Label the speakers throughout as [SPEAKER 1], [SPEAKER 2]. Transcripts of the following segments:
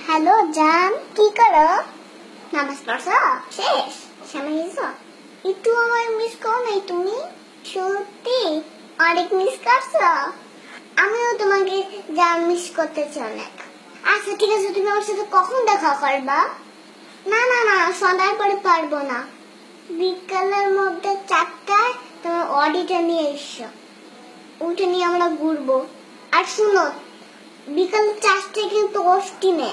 [SPEAKER 1] Hello জান, কি করো? নামাজ পড়ছো? শেষ সময় গেছো? একটু আমার মিস করো নাই তুমি? সত্যি অনেক মিস করছো। আমিও তোমাকে জান মিস করতেছি অনেক। আচ্ছা ঠিক আছে, তুমি আমার সাথে কখন দেখা করবা? না না না, সন্ধ্যার পরে পারবো না। বিকালের মধ্যে 4টায় তোমার অডিটা নিয়ে এসো, ওটা নিয়ে আমরা ঘুরবো। আর শুনো, বিকাল 4টায় কিন্তু অফটিনে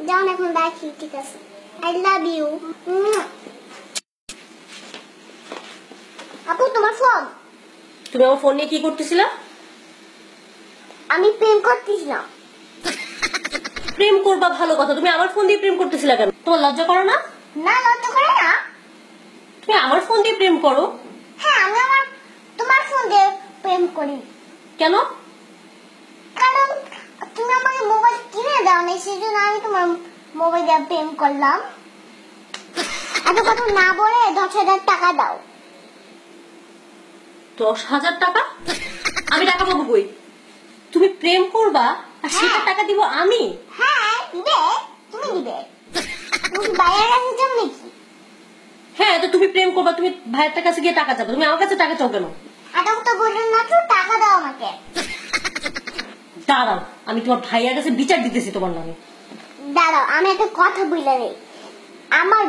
[SPEAKER 1] যাও। এখন রাখি, ঠিক আছে? I love you. আপু তোমার ফোন।
[SPEAKER 2] তুমি আমার ফোন নিয়ে কি করতেছিলা?
[SPEAKER 1] আমি প্রেম করতেছিলাম।
[SPEAKER 2] প্রেম করবা ভালো কথা, তুমি আমার ফোন দিয়ে প্রেম করতেছিলা কেন? তোমার লজ্জা করো না?
[SPEAKER 1] না, লজ্জা করে না।
[SPEAKER 2] তুমি আমার ফোন দিয়ে প্রেম করো?
[SPEAKER 1] হ্যাঁ, আমি তোমার ফোন দিয়ে প্রেম করি।
[SPEAKER 2] কেন?
[SPEAKER 1] কারণ তুমি আমাকে মোবাইল কিনে দাও না, সেই জন্য আমি তোমার মোবাইল দিয়ে প্রেম করলাম। এত কথা না বলে 10,000 টাকা দাও।
[SPEAKER 2] 10,000 টাকা? আমি টাকা পাবো কই? তুমি প্রেম করবা আর সেটা টাকা দিব আমি?
[SPEAKER 1] হ্যাঁ দিবে, তুমি দিবে। তুমি বাইরের কাছে যাও নাকি?
[SPEAKER 2] হ্যাঁ, তো তুমি প্রেম করবা, তুমি ভাইয়ের কাছে গিয়ে টাকা চাবো, তুমি আমার কাছে টাকা চাও কেন?
[SPEAKER 1] আদম তো বললেন না তো, টাকা দাও আমাকে।
[SPEAKER 2] দাঁড়াও, আমি তোমার ভাইয়ের কাছে বিচার দিতেছি তোমার নামে।
[SPEAKER 1] দাঁড়াও, আমি একটা কথা বলে নেই। আমার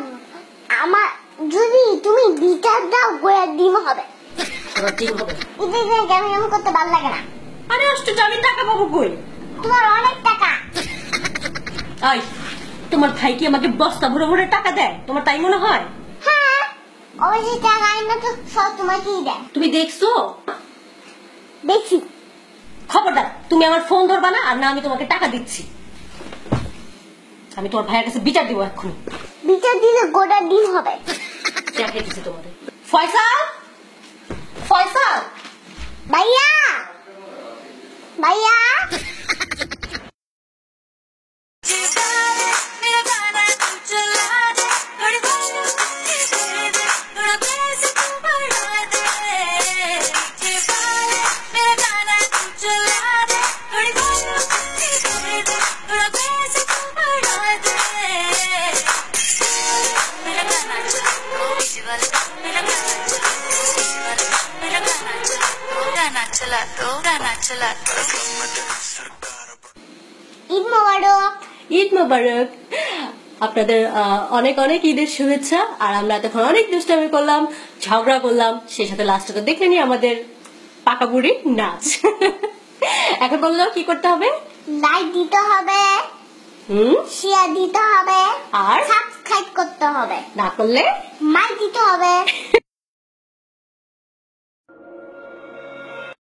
[SPEAKER 1] আমার যদি তুমি বিচার দাও, গোয়া ডিম হবে।
[SPEAKER 2] ডিম হবে?
[SPEAKER 1] ঈদের দিন আমি করতে ভালো লাগে না।
[SPEAKER 2] আরে আশ্চর্য, আমি টাকা পাবো কই?
[SPEAKER 1] তোমার অনেক টাকা।
[SPEAKER 2] আই, তোমার ভাই কি আমাকে বস্তা ভরে ভরে টাকা দেয়? তোমার তাই মনে হয়?
[SPEAKER 1] হ্যাঁ, অবশ্যই টাকা আইনা তো সব তোমাকেই দেয়।
[SPEAKER 2] তুমি দেখছো?
[SPEAKER 1] দেখছি।
[SPEAKER 2] খবরদার, তুমি আমার ফোন ধরবা না, আর না আমি তোমাকে টাকা দিচ্ছি। আমি তোমার ভাইয়ের কাছে বিচার দিব এক্ষুনি।
[SPEAKER 1] বিচার দিলে গোটা ডিম হবে।
[SPEAKER 2] দেখাই দিচ্ছি তোমাদের। ফয়সাল, ফয়সাল,
[SPEAKER 1] ভাইয়া, ভাইয়া। ঈদ মোবারক।
[SPEAKER 2] ঈদ মোবারক। আপনাদের অনেক অনেক ঈদের শুভেচ্ছা। আর আমরা এতক্ষণ অনেক দুষ্টামি করলাম, ঝগড়া করলাম, সেই সাথে লাস্টে তো দেখলেনি আমাদের পাকা বুড়ি নাচ। এখন বললো কি করতে হবে?
[SPEAKER 1] লাইক দিতে হবে, শেয়ার দিতে হবে,
[SPEAKER 2] আর
[SPEAKER 1] সাবস্ক্রাইব করতে হবে।
[SPEAKER 2] না করলে
[SPEAKER 1] মাইক দিতে হবে।